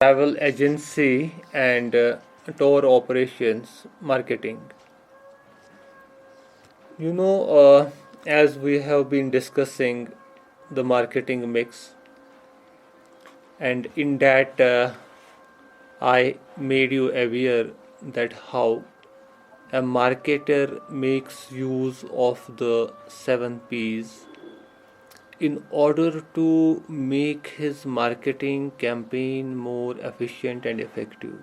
travel agency and tour operations marketing. As we have been discussing the marketing mix, and in that I made you aware that how a marketer makes use of the 7 P's in order to make his marketing campaign more efficient and effective.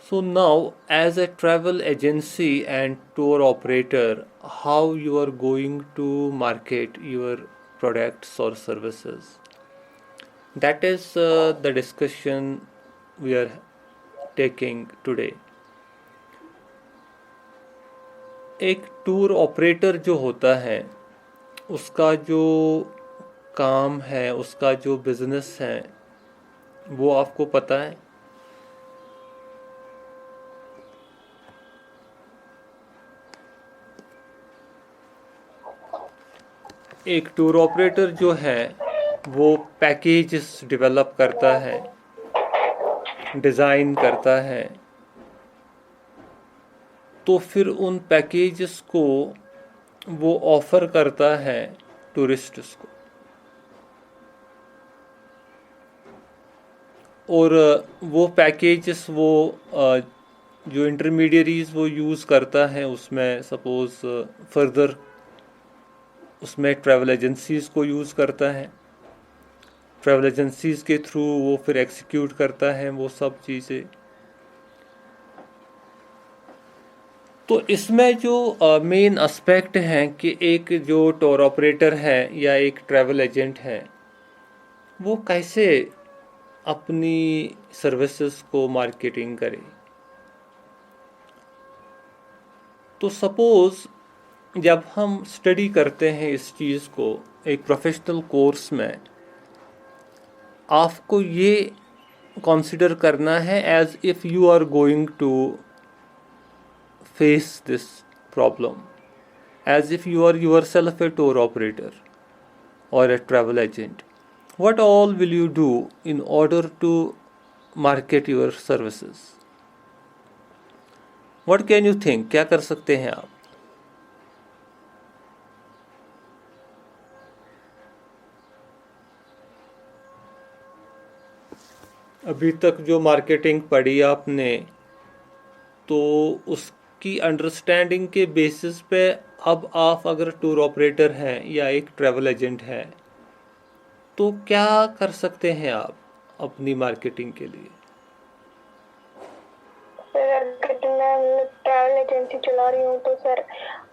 So now, as a travel agency and tour operator, how you are going to market your products or services? That is the discussion we are taking today. एक tour operator जो होता है उसका जो काम है, उसका जो बिजनेस है, वो आपको पता है? एक टूर ऑपरेटर जो है वो पैकेजेस डेवलप करता है, डिज़ाइन करता है, तो फिर उन पैकेजेस को वो ऑफ़र करता है टूरिस्ट्स को, और वो पैकेजेस वो जो इंटरमीडियरीज वो यूज़ करता है, उसमें सपोज़ फर्दर उसमें ट्रैवल एजेंसीज़ को यूज़ करता है, ट्रैवल एजेंसीज़ के थ्रू वो फिर एग्जीक्यूट करता है वो सब चीज़ें। तो इसमें जो मेन एस्पेक्ट हैं कि एक जो टूर ऑपरेटर है या एक ट्रैवल एजेंट है वो कैसे अपनी सर्विसेज को मार्केटिंग करे। तो सपोज़ जब हम स्टडी करते हैं इस चीज़ को एक प्रोफेशनल कोर्स में, आपको ये कंसिडर करना है as if you are going to face this problem, as if you are yourself a tour operator or a travel agent. What all will you do in order to market your services? What can you think? क्या कर सकते हैं आप? अभी तक जो marketing पढ़ी आपने, तो उस की अंडरस्टैंडिंग के बेसिस पे अब आप अगर टूर ऑपरेटर हैं या एक ट्रैवल एजेंट हैं तो क्या कर सकते हैं आप अपनी मार्केटिंग के लिए? सर अगर मैं ट्रैवल एजेंसी चला रही हूँ तो सर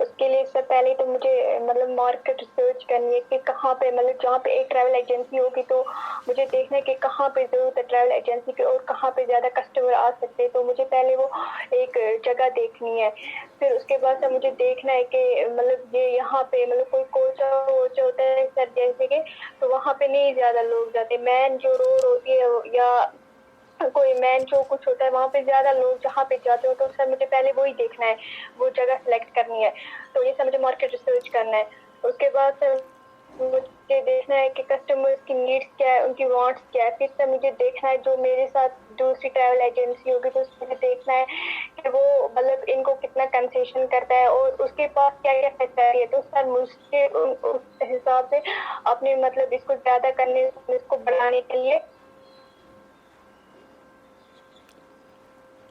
उसके लिए सर पहले तो मुझे मार्केट रिसर्च करनी है कि कहाँ पे जहाँ पे एक ट्रैवल एजेंसी होगी तो मुझे देखना है कि कहाँ पे ज़रूरत है ट्रैवल एजेंसी की और कहाँ पे ज़्यादा कस्टमर आ सकते हैं। तो मुझे पहले वो एक जगह देखनी है, फिर उसके बाद सर मुझे देखना है कि ये यहाँ पे कोई कोचा वोचा होता है सर जैसे कि, तो वहाँ पे नहीं ज़्यादा लोग जाते। मैन जो रोड होती है या कोई मैन जो कुछ होता है वहाँ पे ज़्यादा लोग जहाँ पे जाते हो, तो सर मुझे पहले वही देखना है, वो जगह सेलेक्ट करनी है। तो ये सर मुझे मार्केट रिसर्च करना है। उसके बाद सर मुझे देखना है कि कस्टमर्स की नीड्स क्या है, उनकी वांट्स क्या है। फिर सर मुझे देखना है जो मेरे साथ दूसरी ट्रैवल एजेंसी होगी तो मुझे देखना है कि वो इनको कितना कंसेशन करता है और उसके पास क्या क्या फैसिलिटी है। तो सर मुझे उस हिसाब से अपने इसको ज़्यादा करने, इसको बढ़ाने के लिए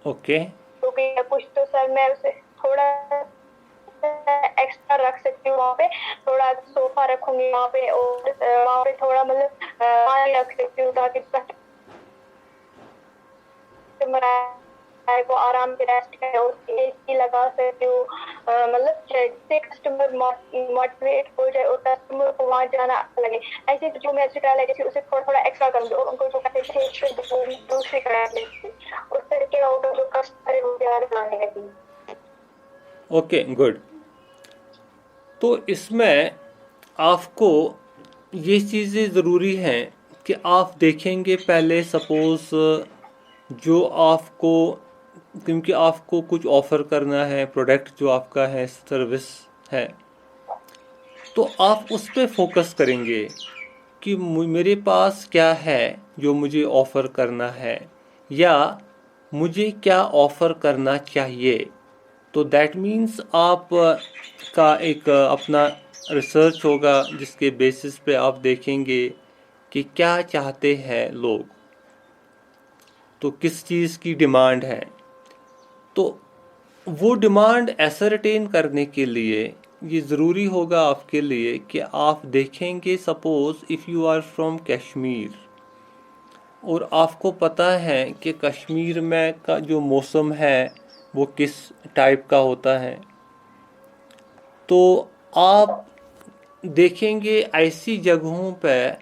ओके तो कुछ तो सर मैं उसे थोड़ा एक्स्ट्रा रख सकती हूँ। वहाँ पे थोड़ा सोफा रखूंगी वहाँ पे, और वहाँ पे थोड़ा पानी रख सकती हूँ ताकि को आराम से रेस्ट करे, और एसी लगा सकती हूँ जिससे कस्टमर मोटिवेट हो जाए और कस्टमर को वहाँ जाना अच्छा लगे। ऐसे जो मैं ट्रायल है उसे थोड़ा थोड़ा एक्स्ट्रा करूँगी और उनको जो दूसरी उस तरीके का जो कस्टमर है वो ज़्यादा आने लगी। Okay, good. तो इसमें आपको ये चीज़ें ज़रूरी हैं कि आप देखेंगे पहले, सपोज़ जो आपको, क्योंकि आपको कुछ ऑफ़र करना है, प्रोडक्ट जो आपका है, सर्विस है, तो आप उस पर फोकस करेंगे कि मेरे पास क्या है जो मुझे ऑफ़र करना है, या मुझे क्या ऑफ़र करना चाहिए। तो दैट मीन्स आप का एक अपना रिसर्च होगा, जिसके बेसिस पे आप देखेंगे कि क्या चाहते हैं लोग, तो किस चीज़ की डिमांड है। तो वो डिमांड एसरटेन करने के लिए ये ज़रूरी होगा आपके लिए कि आप देखेंगे, suppose if you are from Kashmir और आपको पता है कि कश्मीर में का जो मौसम है वो किस टाइप का होता है, तो आप देखेंगे ऐसी जगहों पर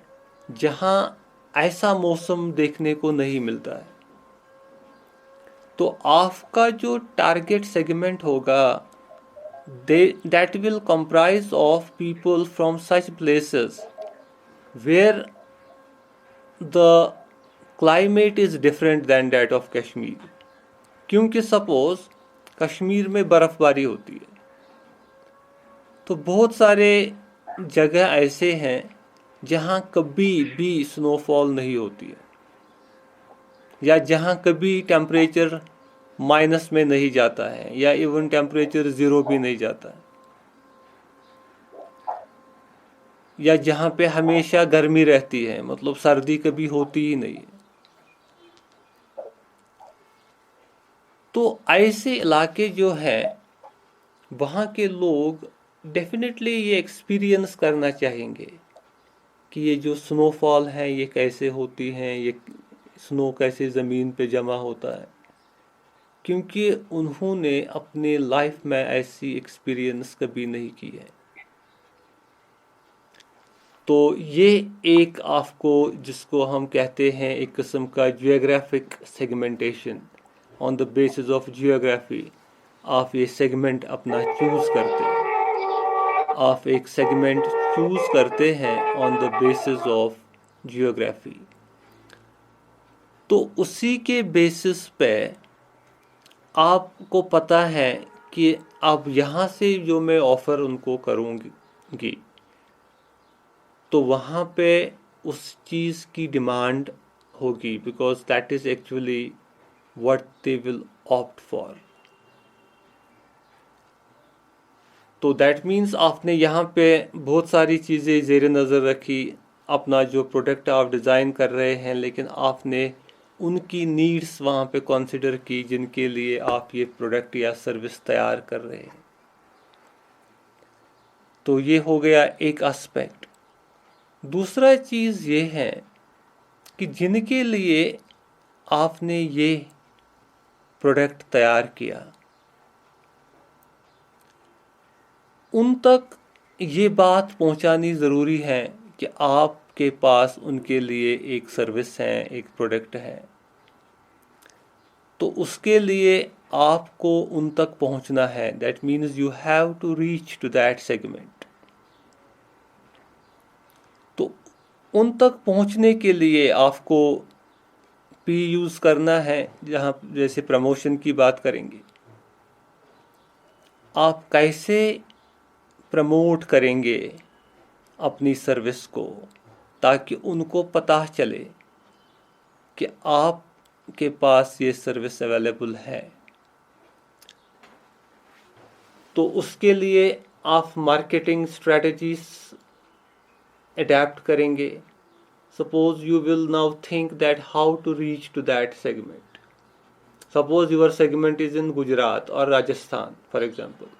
जहाँ ऐसा मौसम देखने को नहीं मिलता है। तो आपका जो टारगेट सेगमेंट होगा, that will comprise of people from such places where the climate is different than that of Kashmir. क्योंकि सपोज कश्मीर में बर्फ़बारी होती है, तो बहुत सारे जगह ऐसे हैं जहाँ कभी भी स्नोफॉल नहीं होती है, या जहाँ कभी टेम्परेचर माइनस में नहीं जाता है, या इवन टेम्परेचर ज़ीरो भी नहीं जाता है, या जहाँ पे हमेशा गर्मी रहती है, मतलब सर्दी कभी होती ही नहीं है। तो ऐसे इलाके जो है, वहाँ के लोग डेफिनेटली ये एक्सपीरियंस करना चाहेंगे कि ये जो स्नोफॉल है ये कैसे होती हैं, ये स्नो कैसे ज़मीन पे जमा होता है, क्योंकि उन्होंने अपने लाइफ में ऐसी एक्सपीरियंस कभी नहीं की है। तो ये एक आपको, जिसको हम कहते हैं एक किस्म का geographic segmentation, on the basis of geography आप ये सेगमेंट अपना चूज़ करते हैं। आप एक सेगमेंट चूज़ करते हैं on the basis of geography. तो उसी के बेसिस पे आपको पता है कि अब यहाँ से जो मैं ऑफ़र उनको करूँगी, तो वहाँ पे उस चीज़ की डिमांड होगी, because that is actually what they will opt for. तो दैट मीन्स आपने यहाँ पे बहुत सारी चीज़ें ज़ेरे नज़र रखी, अपना जो प्रोडक्ट आप डिज़ाइन कर रहे हैं, लेकिन आपने उनकी नीड्स वहाँ पे कंसिडर की जिनके लिए आप ये प्रोडक्ट या सर्विस तैयार कर रहे हैं। तो ये हो गया एक एस्पेक्ट। दूसरा चीज़ ये है कि जिनके लिए आपने ये प्रोडक्ट तैयार किया, उन तक ये बात पहुंचानी ज़रूरी है कि आपके पास उनके लिए एक सर्विस है, एक प्रोडक्ट है। तो उसके लिए आपको उन तक पहुंचना है। That means you have to reach to that segment. तो उन तक पहुंचने के लिए आपको पी यूज़ करना है, जहाँ जैसे प्रमोशन की बात करेंगे, आप कैसे प्रमोट करेंगे अपनी सर्विस को, ताकि उनको पता चले कि आपके पास ये सर्विस अवेलेबल है। तो उसके लिए आप मार्केटिंग स्ट्रेटजीज अडेप्ट करेंगे। Suppose you will now think that how to reach to that segment. Suppose your segment is in Gujarat or Rajasthan, for example.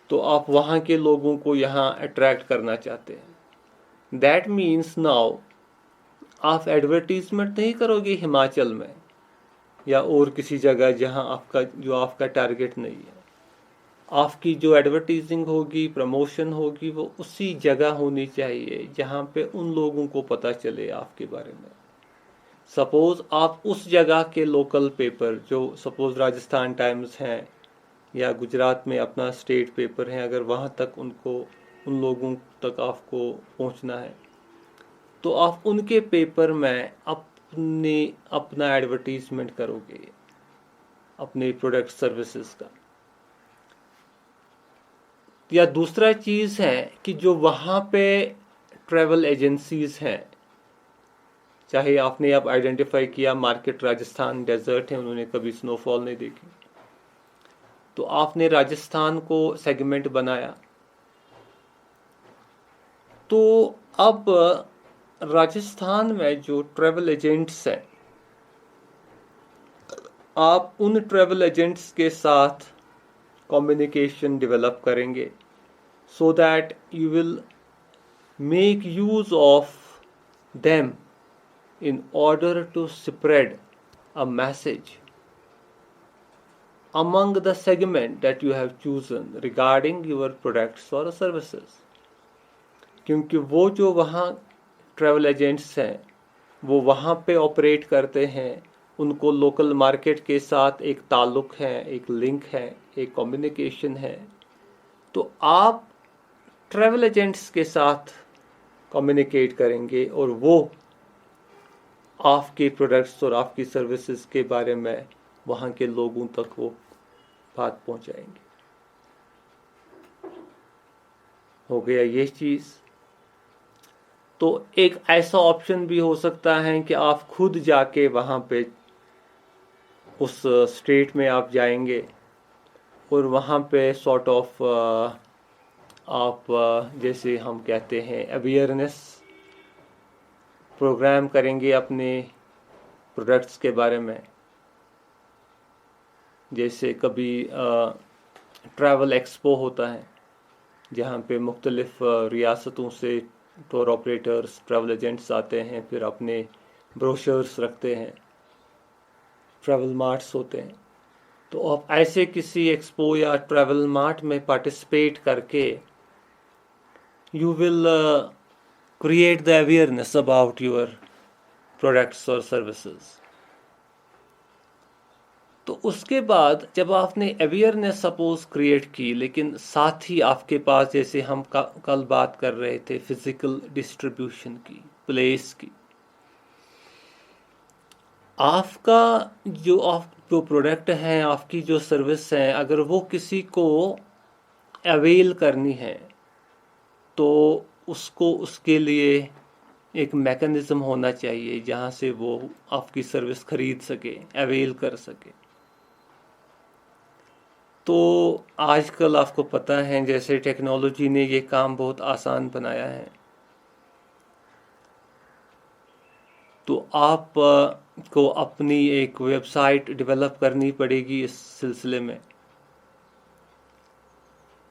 तो आप वहाँ के लोगों को यहाँ अट्रैक्ट करना चाहते हैं। That means now आप एडवर्टीजमेंट नहीं करोगे हिमाचल में या और किसी जगह जहाँ आपका टारगेट नहीं है। आपकी जो एडवर्टीजिंग होगी, प्रमोशन होगी, वो उसी जगह होनी चाहिए जहाँ पे उन लोगों को पता चले आपके बारे में। सपोज़ आप उस जगह के लोकल पेपर, जो सपोज़ राजस्थान टाइम्स हैं या गुजरात में अपना स्टेट पेपर है, अगर वहाँ तक उन लोगों तक आपको पहुँचना है, तो आप उनके पेपर में अपना एडवर्टीजमेंट करोगे अपने प्रोडक्ट सर्विसेज का। या दूसरा चीज़ है कि जो वहाँ पे ट्रैवल एजेंसीज हैं, चाहे आपने अब आइडेंटिफाई किया मार्केट राजस्थान डेजर्ट है, उन्होंने कभी स्नोफॉल नहीं देखी, तो आपने राजस्थान को सेगमेंट बनाया। तो अब राजस्थान में जो ट्रैवल एजेंट्स हैं, आप उन ट्रैवल एजेंट्स के साथ कम्युनिकेशन डेवलप करेंगे so that you will make use of them in order to spread a message among the segment that you have chosen regarding your products or services। क्योंकि वो जो वहाँ ट्रैवल एजेंट्स हैं वो वहाँ पे ऑपरेट करते हैं, उनको लोकल मार्केट के साथ एक ताल्लुक है, एक लिंक है, एक कम्युनिकेशन है। तो आप ट्रैवल एजेंट्स के साथ कम्युनिकेट करेंगे और वो आपके प्रोडक्ट्स और आपकी सर्विसेज के बारे में वहाँ के लोगों तक वो बात पहुँचाएंगे। हो गया ये चीज़। तो एक ऐसा ऑप्शन भी हो सकता है कि आप खुद जाके वहाँ पे उस स्टेट में आप जाएंगे और वहाँ पे सॉर्ट ऑफ आप जैसे हम कहते हैं अवेयरनेस प्रोग्राम करेंगे अपने प्रोडक्ट्स के बारे में। जैसे कभी ट्रैवल एक्सपो होता है जहाँ पे मुख्तलिफ रियासतों से टूर ऑपरेटर्स, ट्रैवल एजेंट्स आते हैं, फिर अपने ब्रोशर्स रखते हैं, ट्रैवल मार्ट्स होते हैं। तो आप ऐसे किसी एक्सपो या ट्रैवल मार्ट में पार्टिसिपेट करके you will create the awareness about your products or services। तो उसके बाद जब आपने अवेयरनेस सपोज क्रिएट की, लेकिन साथ ही आपके पास जैसे हम कल बात कर रहे थे फिजिकल डिस्ट्रीब्यूशन की, प्लेस की, आपका जो प्रोडक्ट है, आपकी जो सर्विस है, अगर वो किसी को अवेल करनी है तो उसको उसके लिए एक मैकेनिज्म होना चाहिए जहाँ से वो आपकी सर्विस खरीद सके, अवेल कर सके। तो आजकल आपको पता है जैसे टेक्नोलॉजी ने ये काम बहुत आसान बनाया है। तो आप को अपनी एक वेबसाइट डेवलप करनी पड़ेगी इस सिलसिले में,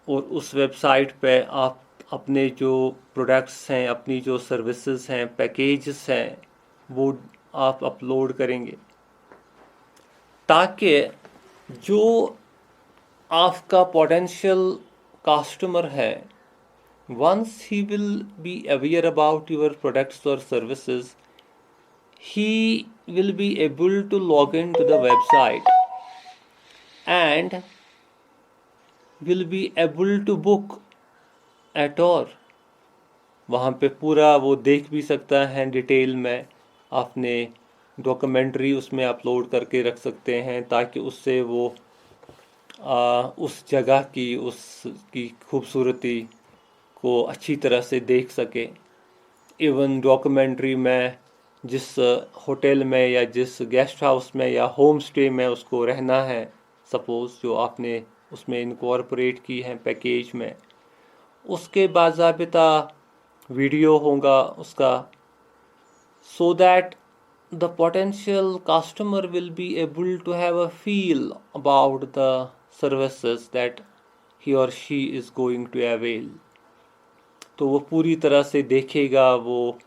और उस वेबसाइट पे आप अपने जो प्रोडक्ट्स हैं, अपनी जो सर्विसेज हैं, पैकेजेस हैं, वो आप अपलोड करेंगे ताकि जो आपका पोटेंशियल कस्टमर है, once he will be aware about your products और services, he will be able to log into the website and will be able to book a tour। वहाँ पे पूरा वो देख भी सकता है डिटेल में, आपने डॉक्यूमेंट्री उसमें अपलोड करके रख सकते हैं ताकि उससे वो उस जगह की, उसकी खूबसूरती को अच्छी तरह से देख सके। इवन डॉक्यूमेंट्री में जिस होटल में या जिस गेस्ट हाउस में या होम स्टे में उसको रहना है, सपोज़ जो आपने उसमें इनकॉर्पोरेट की है पैकेज में, उसके बाज़ाबिता वीडियो होगा उसका, so that the potential customer will be able to have a feel about the services that he or she is going to avail। तो वो पूरी तरह से देखेगा वो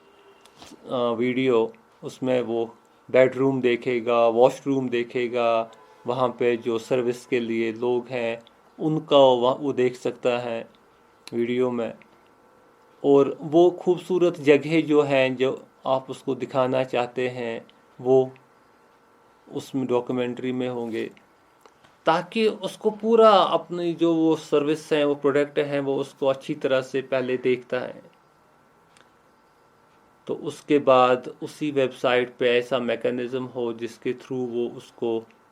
वीडियो, उसमें वो बेडरूम देखेगा, वॉशरूम देखेगा, वहाँ पे जो सर्विस के लिए लोग हैं उनका वो देख सकता है वीडियो में, और वो खूबसूरत जगह जो हैं जो आप उसको दिखाना चाहते हैं वो उसमें डॉक्यूमेंट्री में होंगे, ताकि उसको पूरा अपनी जो वो सर्विस हैं, वो प्रोडक्ट हैं, वो उसको अच्छी तरह से पहले देखता है। तो उसके बाद उसी वेबसाइट पे ऐसा मैकेनिज्म हो जिसके थ्रू वो उसको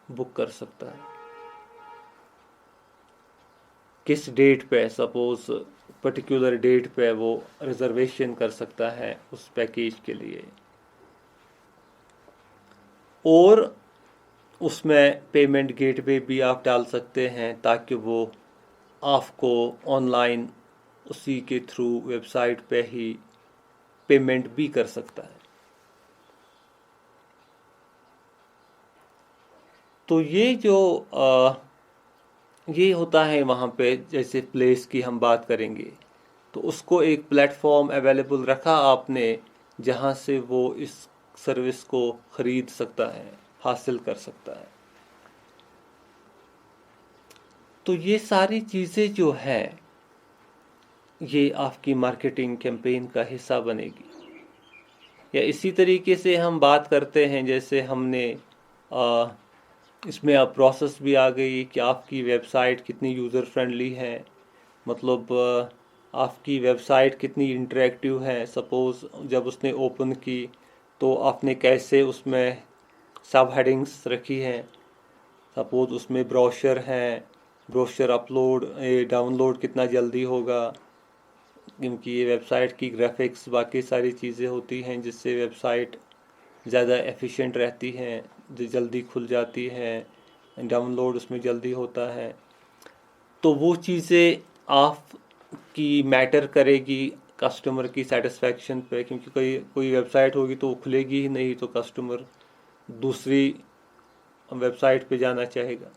बुक कर सकता है। किस डेट पे, सपोज पर्टिकुलर डेट पे वो रिजर्वेशन कर सकता है उस पैकेज के लिए। और उसमें पेमेंट गेटवे भी आप डाल सकते हैं ताकि वो आपको ऑनलाइन उसी के थ्रू वेबसाइट पे ही पेमेंट भी कर सकता है। तो ये जो ये होता है वहाँ पे, जैसे प्लेस की हम बात करेंगे तो उसको एक प्लेटफॉर्म अवेलेबल रखा आपने जहाँ से वो इस सर्विस को ख़रीद सकता है, हासिल कर सकता है। तो ये सारी चीज़ें जो है ये आपकी मार्केटिंग कैंपेन का हिस्सा बनेगी। या इसी तरीके से हम बात करते हैं, जैसे हमने इसमें अब प्रोसेस भी आ गई कि आपकी वेबसाइट कितनी यूज़र फ्रेंडली है, मतलब आपकी वेबसाइट कितनी इंटरेक्टिव है। सपोज़ जब उसने ओपन की तो आपने कैसे उसमें सब हेडिंग्स रखी हैं। सपोज़ उसमें ब्रोशर है, ब्रोशर अपलोड डाउनलोड कितना जल्दी होगा, क्योंकि ये वेबसाइट की ग्राफिक्स बाकी सारी चीज़ें होती हैं जिससे वेबसाइट ज़्यादा एफिशिएंट रहती हैं, जो जल्दी खुल जाती है, डाउनलोड उसमें जल्दी होता है। तो वो चीज़ें आपकी मैटर करेगी कस्टमर की सेटिस्फैक्शन पे, क्योंकि कोई वेबसाइट होगी तो वो खुलेगी ही नहीं, तो कस्टमर दूसरी वेबसाइट पे जाना चाहेगा।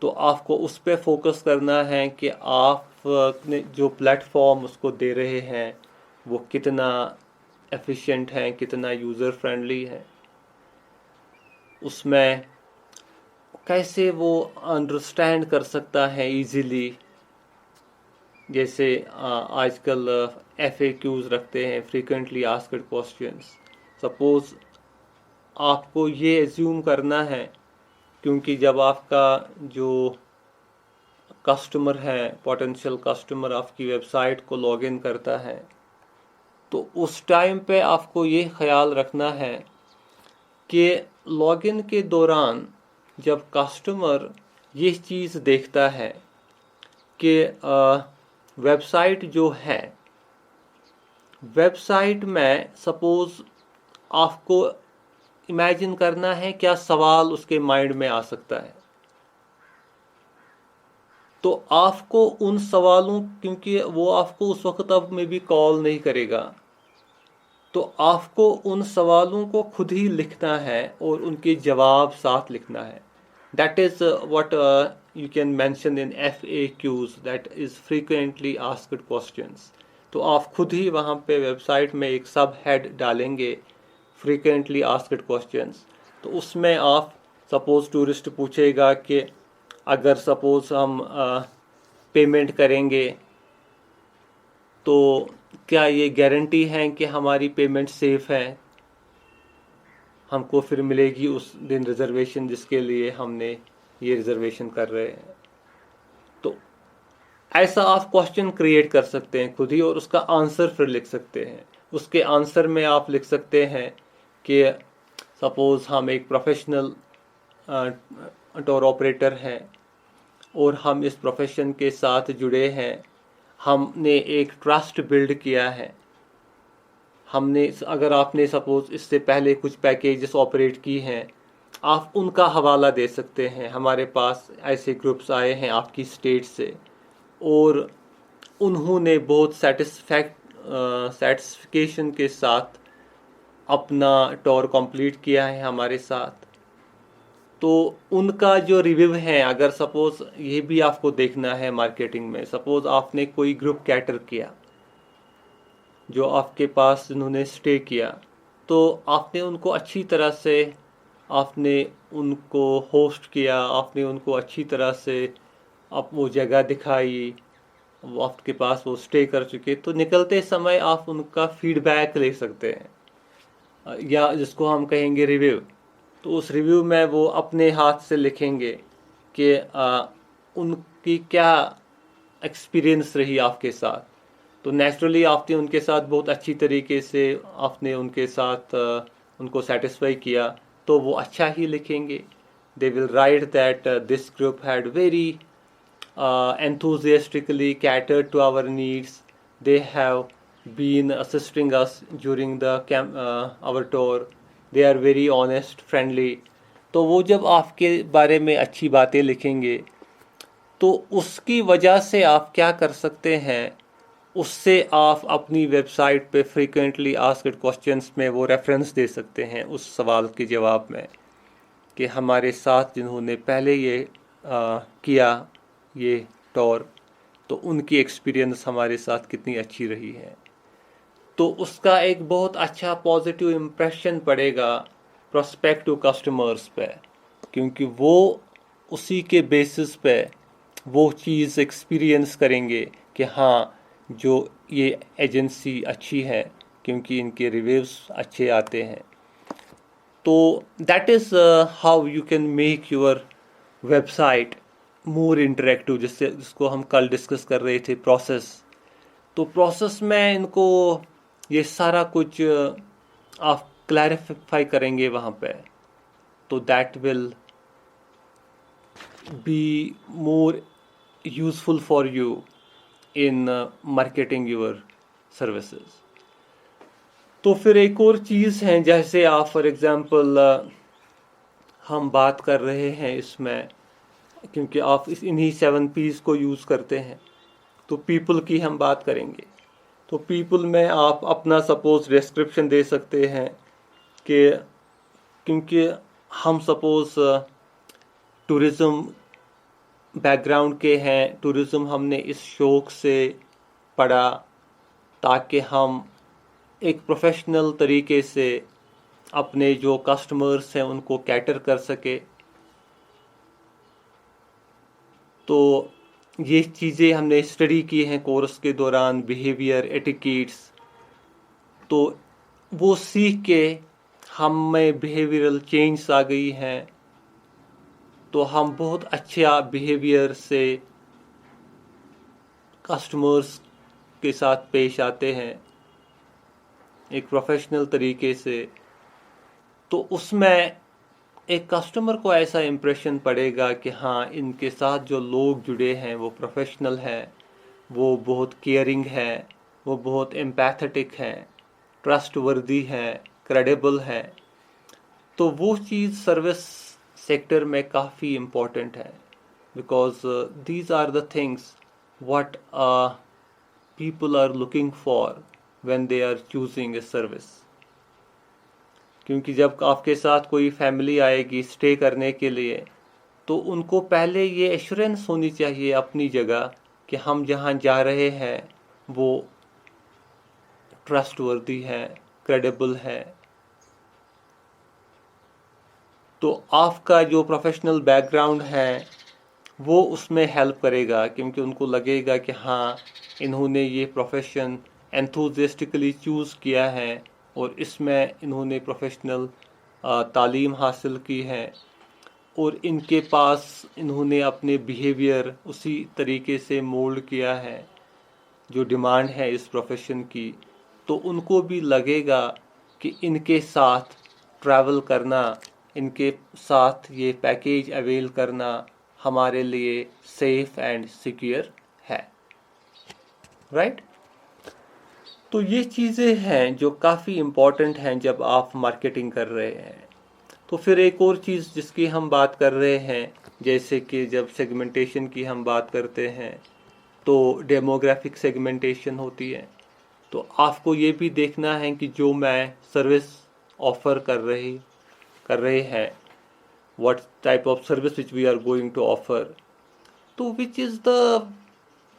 तो आपको उस पे फोकस करना है कि आप जो प्लेटफॉर्म उसको दे रहे हैं वो कितना एफिशिएंट है, कितना यूज़र फ्रेंडली है, उसमें कैसे वो अंडरस्टैंड कर सकता है इजीली। जैसे आजकल FAQs रखते हैं, फ्रीक्वेंटली आस्क्ड क्वेश्चंस। सपोज आपको ये एज्यूम करना है, क्योंकि जब आपका जो कस्टमर है, पोटेंशियल कस्टमर आपकी वेबसाइट को लॉगिन करता है, तो उस टाइम पे आपको ये ख्याल रखना है कि लॉगिन के दौरान जब कस्टमर ये चीज़ देखता है कि वेबसाइट जो है, वेबसाइट में सपोज़ आपको इमेजिन करना है क्या सवाल उसके माइंड में आ सकता है। तो आपको उन सवालों, क्योंकि वो आपको उस वक्त अब में भी कॉल नहीं करेगा, तो आपको उन सवालों को खुद ही लिखना है और उनके जवाब साथ लिखना है। That is what you can mention in FAQs, that is frequently asked questions. तो आप खुद ही वहाँ पे वेबसाइट में एक सब हेड डालेंगे, फ्रीक्वेंटली आस्क्ड क्वेश्चंस। तो उसमें आप सपोज़ टूरिस्ट पूछेगा कि अगर सपोज़ हम पेमेंट करेंगे तो क्या ये गारंटी है कि हमारी पेमेंट सेफ़ है, हमको फिर मिलेगी उस दिन रिज़र्वेशन जिसके लिए हमने ये रिज़र्वेशन कर रहे हैं। तो ऐसा आप क्वेश्चन क्रिएट कर सकते हैं खुद ही, और उसका आंसर फिर लिख सकते हैं। उसके आंसर में आप लिख सकते हैं कि सपोज़ हम एक प्रोफेशनल टूर ऑपरेटर हैं और हम इस प्रोफेशन के साथ जुड़े हैं, हमने एक ट्रस्ट बिल्ड किया है। हमने, अगर आपने सपोज़ इससे पहले कुछ पैकेजेस ऑपरेट की हैं, आप उनका हवाला दे सकते हैं। हमारे पास ऐसे ग्रुप्स आए हैं आपकी स्टेट से और उन्होंने बहुत सेटिस्फिकेशन के साथ अपना टूर कंप्लीट किया है हमारे साथ। तो उनका जो रिव्यू है, अगर सपोज़ ये भी आपको देखना है मार्केटिंग में, सपोज़ आपने कोई ग्रुप कैटर किया जो आपके पास जिन्होंने स्टे किया, तो आपने उनको अच्छी तरह से आपने उनको होस्ट किया, आपने उनको अच्छी तरह से आप वो जगह दिखाई, वो आपके पास वो स्टे कर चुके, तो निकलते समय आप उनका फीडबैक ले सकते हैं, या जिसको हम कहेंगे रिव्यू। तो उस रिव्यू में वो अपने हाथ से लिखेंगे कि उनकी क्या एक्सपीरियंस रही आपके साथ। तो नेचुरली आपने उनके साथ बहुत अच्छी तरीके से आपने उनके साथ उनको सेटिस्फाई किया, तो वो अच्छा ही लिखेंगे। They will write that this group had very enthusiastically catered to our needs. They have been assisting us during the our tour. They are very honest, friendly. तो वो जब आपके बारे में अच्छी बातें लिखेंगे तो उसकी वजह से आप क्या कर सकते हैं, उससे आप अपनी वेबसाइट पे फ्रीक्वेंटली आस्क्ड क्वेश्चंस में वो रेफरेंस दे सकते हैं उस सवाल के जवाब में कि हमारे साथ जिन्होंने पहले ये किया ये टूर, तो उनकी एक्सपीरियंस हमारे साथ कितनी अच्छी रही है। तो उसका एक बहुत अच्छा पॉजिटिव इम्प्रेशन पड़ेगा प्रोस्पेक्टिव कस्टमर्स पे, क्योंकि वो उसी के बेसिस पे वो चीज़ एक्सपीरियंस करेंगे कि हाँ जो ये एजेंसी अच्छी है क्योंकि इनके रिव्यूज़ अच्छे आते हैं। तो that is how you can make your website more interactive, जिसको हम कल डिस्कस कर रहे थे प्रोसेस। तो प्रोसेस में इनको ये सारा कुछ आप क्लैरिफाई करेंगे वहाँ पे, तो that will be more useful for you in marketing your services. तो फिर एक और चीज़ है, जैसे आप फॉर एग्जांपल हम बात कर रहे हैं इसमें, क्योंकि आप इन्हीं 7 P's को यूज़ करते हैं, तो पीपल की हम बात करेंगे। तो पीपल में आप अपना सपोज डिस्क्रिप्शन दे सकते हैं कि क्योंकि हम सपोज टूरिज़्म बैकग्राउंड के हैं, टूरिज़्म हमने इस शौक़ से पढ़ा ताकि हम एक प्रोफेशनल तरीके से अपने जो कस्टमर्स हैं उनको कैटर कर सके। तो ये चीज़ें हमने स्टडी की हैं कोर्स के दौरान, बिहेवियर, एटिकेट्स। तो वो सीख के हम में बिहेवियरल चेंज आ गई हैं, तो हम बहुत अच्छा बिहेवियर से कस्टमर्स के साथ पेश आते हैं एक प्रोफेशनल तरीके से। तो उसमें एक कस्टमर को ऐसा इम्प्रेशन पड़ेगा कि हाँ इनके साथ जो लोग जुड़े हैं वो प्रोफेशनल हैं, वो बहुत केयरिंग हैं, वो बहुत एम्पैथेटिक हैं, ट्रस्टवर्दी हैं, क्रेडिबल हैं। तो वो चीज़ सर्विस सेक्टर में काफ़ी इम्पोर्टेंट है, because these are the things what people are looking for when they are choosing a service. क्योंकि जब आपके साथ कोई फैमिली आएगी स्टे करने के लिए, तो उनको पहले ये एश्योरेंस होनी चाहिए अपनी जगह कि हम जहाँ जा रहे हैं वो ट्रस्टवर्दी है, क्रेडिबल है। तो आपका जो प्रोफेशनल बैकग्राउंड है वो उसमें हेल्प करेगा, क्योंकि उनको लगेगा कि हाँ इन्होंने ये प्रोफेशन एंथुसियास्टिकली चूज़ किया है और इसमें इन्होंने प्रोफेशनल तालीम हासिल की है और इनके पास इन्होंने अपने बिहेवियर उसी तरीके से मोल्ड किया है जो डिमांड है इस प्रोफेशन की। तो उनको भी लगेगा कि इनके साथ ट्रैवल करना, इनके साथ ये पैकेज अवेल करना हमारे लिए सेफ एंड सिक्योर है, राइट। तो ये चीज़ें हैं जो काफ़ी इम्पॉर्टेंट हैं जब आप मार्केटिंग कर रहे हैं। तो फिर एक और चीज़ जिसकी हम बात कर रहे हैं, जैसे कि जब सेगमेंटेशन की हम बात करते हैं तो डेमोग्राफिक सेगमेंटेशन होती है। तो आपको ये भी देखना है कि जो मैं सर्विस ऑफ़र कर रहे हैं, what type of service which we are going to offer, तो which is the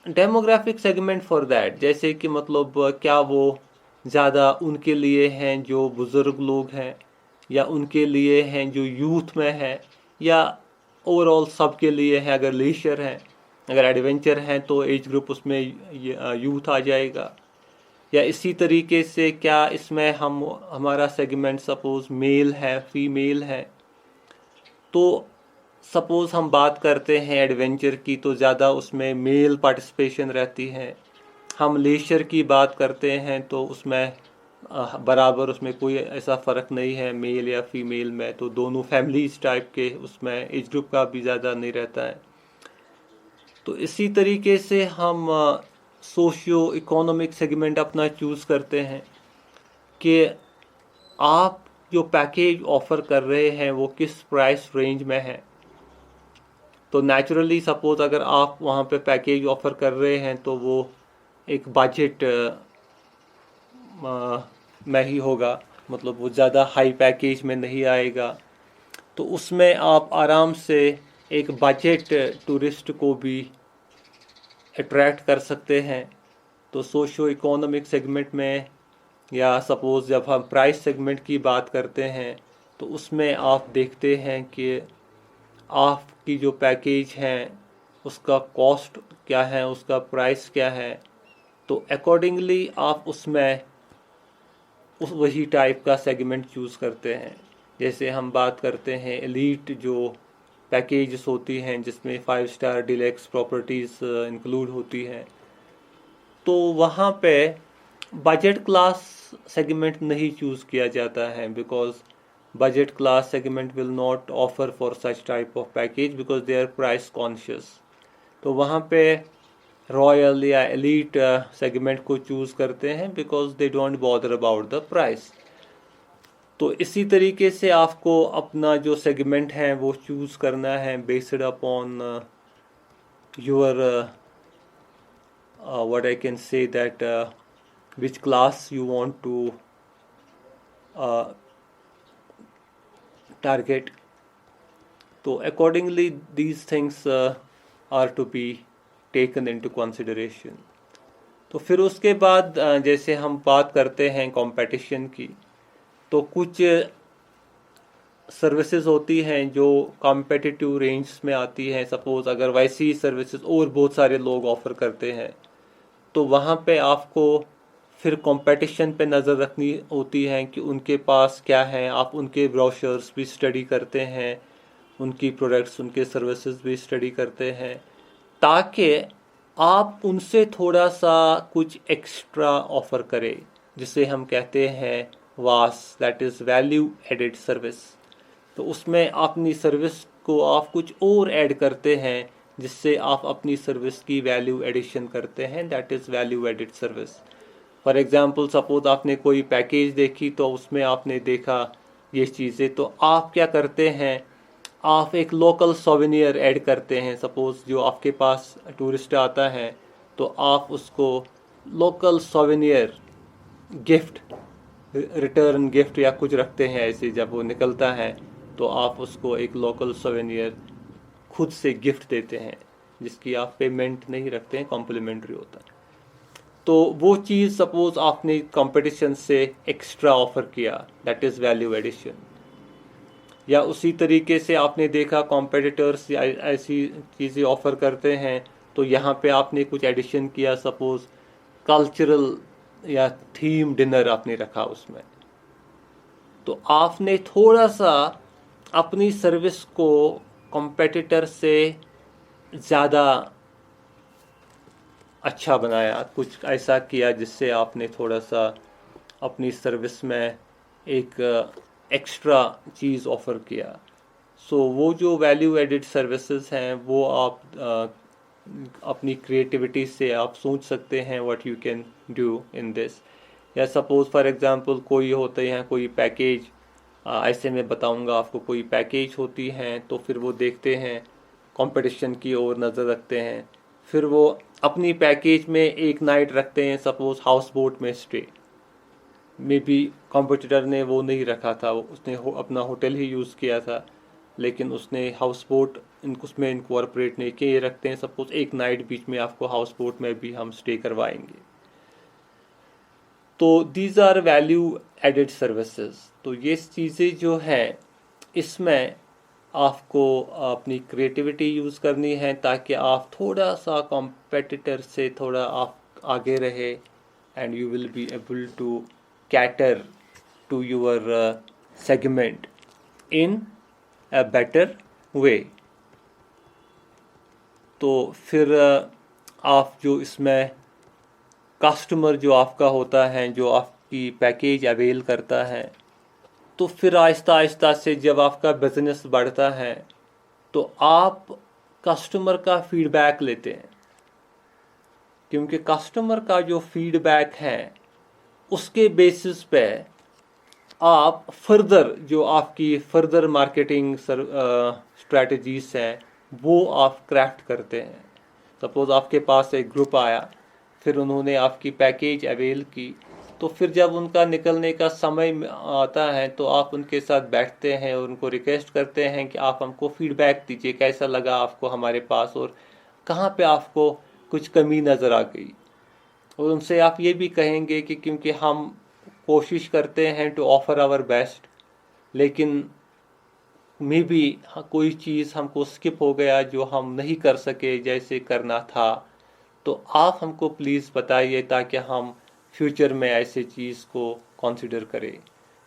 demographic segment for that। जैसे कि मतलब क्या वो ज़्यादा उनके लिए हैं जो बुज़ुर्ग लोग हैं, या उनके लिए हैं जो यूथ में हैं, या ओवरऑल सब के लिए हैं। अगर लीशर हैं, अगर एडवेंचर हैं तो एज ग्रुप उसमें यूथ आ जाएगा। या इसी तरीके से क्या इसमें हमारा सेगमेंट सपोज मेल है, फीमेल है, तो सपोज़ हम बात करते हैं एडवेंचर की तो ज़्यादा उसमें मेल पार्टिसिपेशन रहती है। हम लेशर की बात करते हैं तो उसमें बराबर उसमें कोई ऐसा फ़र्क नहीं है मेल या फीमेल में, तो दोनों फैमिलीज टाइप के उसमें एज ग्रुप का भी ज़्यादा नहीं रहता है। तो इसी तरीके से हम सोशियो इकोनॉमिक सेगमेंट अपना चूज़ करते हैं कि आप जो पैकेज ऑफ़र कर रहे हैं वो किस प्राइस रेंज में है। तो नेचुरली सपोज अगर आप वहाँ पे पैकेज ऑफ़र कर रहे हैं तो वो एक बजट में ही होगा, मतलब वो ज़्यादा हाई पैकेज में नहीं आएगा। तो उसमें आप आराम से एक बजट टूरिस्ट को भी अट्रैक्ट कर सकते हैं। तो सोशो इकोनॉमिक सेगमेंट में या सपोज़ जब हम प्राइस सेगमेंट की बात करते हैं तो उसमें आप देखते हैं कि आपकी जो पैकेज हैं उसका कॉस्ट क्या है, उसका प्राइस क्या है। तो अकॉर्डिंगली आप उसमें उस वही टाइप का सेगमेंट चूज़ करते हैं। जैसे हम बात करते हैं एलीट जो पैकेजेस होती हैं जिसमें 5 स्टार डिलक्स प्रॉपर्टीज़ इंक्लूड होती हैं, तो वहाँ पे बजट क्लास सेगमेंट नहीं चूज़ किया जाता है, because budget class segment will not offer for such type of package because they are price conscious. तो वहाँ पे रॉयल या एलीट सेगमेंट को चूज़ करते हैं because they don't bother about the price. तो इसी तरीके से आपको अपना जो सेगमेंट है वो चूज़ करना है based upon your what I can say that which class you want to target. तो accordingly these things are to be taken into consideration. तो फिर उसके बाद जैसे हम बात करते हैं कंपटीशन की, तो कुछ सर्विसेज होती हैं जो कॉम्पिटिटिव रेंज में आती हैं। सपोज़ अगर वैसी सर्विसेज और बहुत सारे लोग ऑफ़र करते हैं तो वहाँ पे आपको फिर कंपटीशन पे नज़र रखनी होती है कि उनके पास क्या है। आप उनके ब्रोशर्स भी स्टडी करते हैं, उनकी प्रोडक्ट्स, उनके सर्विसेज भी स्टडी करते हैं, ताकि आप उनसे थोड़ा सा कुछ एक्स्ट्रा ऑफ़र करें, जिसे हम कहते हैं VAS, that is value added service. तो उसमें अपनी सर्विस को आप कुछ और ऐड करते हैं जिससे आप अपनी सर्विस की वैल्यू एडिशन करते हैं, that is value added service. For example suppose आपने कोई पैकेज देखी तो उसमें आपने देखा ये चीज़ें, तो आप क्या करते हैं, आप एक लोकल सोवेनियर ऐड करते हैं। सपोज जो आपके पास टूरिस्ट आता है तो आप उसको local souvenir gift, return gift या कुछ रखते हैं ऐसे। जब वो निकलता है तो आप उसको एक लोकल सोवेनियर खुद से गिफ्ट देते हैं जिसकी आप पेमेंट नहीं रखते हैं, कॉम्प्लीमेंट्री होता है। तो वो चीज़ सपोज आपने कंपटीशन से एक्स्ट्रा ऑफर किया, दैट इज़ वैल्यू एडिशन। या उसी तरीके से आपने देखा कॉम्पिटिटर्स ऐसी चीज़ें ऑफर करते हैं तो यहाँ पे आपने कुछ एडिशन किया, सपोज कल्चरल या थीम डिनर आपने रखा उसमें, तो आपने थोड़ा सा अपनी सर्विस को कॉम्पिटिटर से ज़्यादा अच्छा बनाया, कुछ ऐसा किया जिससे आपने थोड़ा सा अपनी सर्विस में एक एक्स्ट्रा चीज़ ऑफ़र किया। सो वो जो वैल्यू एडिड सर्विसेज हैं वो आप अपनी क्रिएटिविटी से आप सोच सकते हैं what you can do in this. या सपोज़ फॉर एग्जांपल कोई होते हैं कोई पैकेज, ऐसे मैं बताऊंगा आपको, कोई पैकेज होती हैं तो फिर वो देखते हैं कंपटीशन की ओर नज़र रखते हैं, फिर वो अपनी पैकेज में एक नाइट रखते हैं सपोज़ हाउस बोट में स्टे। मे बी कॉम्पिटिटर ने वो नहीं रखा था, उसने अपना होटल ही यूज़ किया था, लेकिन उसने हाउस बोट उसमें इनकॉर्पोरेट नहीं किए। ये रखते हैं सपोज़ एक नाइट बीच में आपको हाउस बोट में भी हम स्टे करवाएंगे। तो these are value added services. तो ये चीज़ें जो हैं इसमें आपको अपनी क्रिएटिविटी यूज़ करनी है ताकि आप थोड़ा सा कॉम्पिटिटर से थोड़ा आप आगे रहे, and you will be able to cater to your segment in a better way. तो फिर आप जो इसमें कस्टमर जो आपका होता है, जो आपकी पैकेज अवेल करता है, तो फिर आहिस्ता आहिस्ता से जब आपका बिज़नेस बढ़ता है तो आप कस्टमर का फीडबैक लेते हैं, क्योंकि कस्टमर का जो फीडबैक है उसके बेसिस पे आप फर्दर जो आपकी फर्दर मार्केटिंग स्ट्रेटजीज हैं वो आप क्राफ्ट करते हैं। सपोज आपके पास एक ग्रुप आया, फिर उन्होंने आपकी पैकेज अवेल की, तो फिर जब उनका निकलने का समय आता है तो आप उनके साथ बैठते हैं और उनको रिक्वेस्ट करते हैं कि आप हमको फीडबैक दीजिए, कैसा लगा आपको हमारे पास और कहाँ पे आपको कुछ कमी नज़र आ गई। और उनसे आप ये भी कहेंगे कि क्योंकि हम कोशिश करते हैं टू ऑफर आवर बेस्ट, लेकिन मे भी कोई चीज़ हमको स्किप हो गया जो हम नहीं कर सके जैसे करना था, तो आप हमको प्लीज़ बताइए ताकि हम फ्यूचर में ऐसे चीज़ को कंसिडर करें।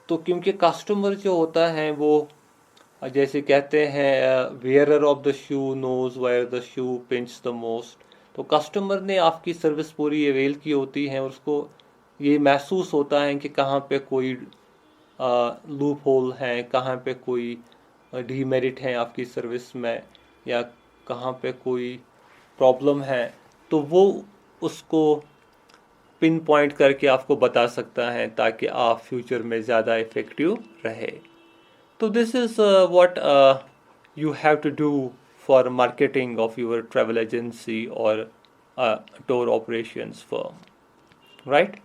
तो क्योंकि कस्टमर जो होता है वो जैसे कहते हैं wearer of the shoe knows where the shoe pinch the most. तो कस्टमर ने आपकी सर्विस पूरी अवेल की होती है और उसको ये महसूस होता है कि कहाँ पे कोई लूप होल है, कहाँ पे कोई डीमेरिट है आपकी सर्विस में, या कहाँ पे कोई प्रॉब्लम है, तो वो उसको पिन पॉइंट करके आपको बता सकता है ताकि आप फ्यूचर में ज़्यादा इफ़ेक्टिव रहे। तो this is what you have to do for marketing of your travel agency or tour operations firm, right?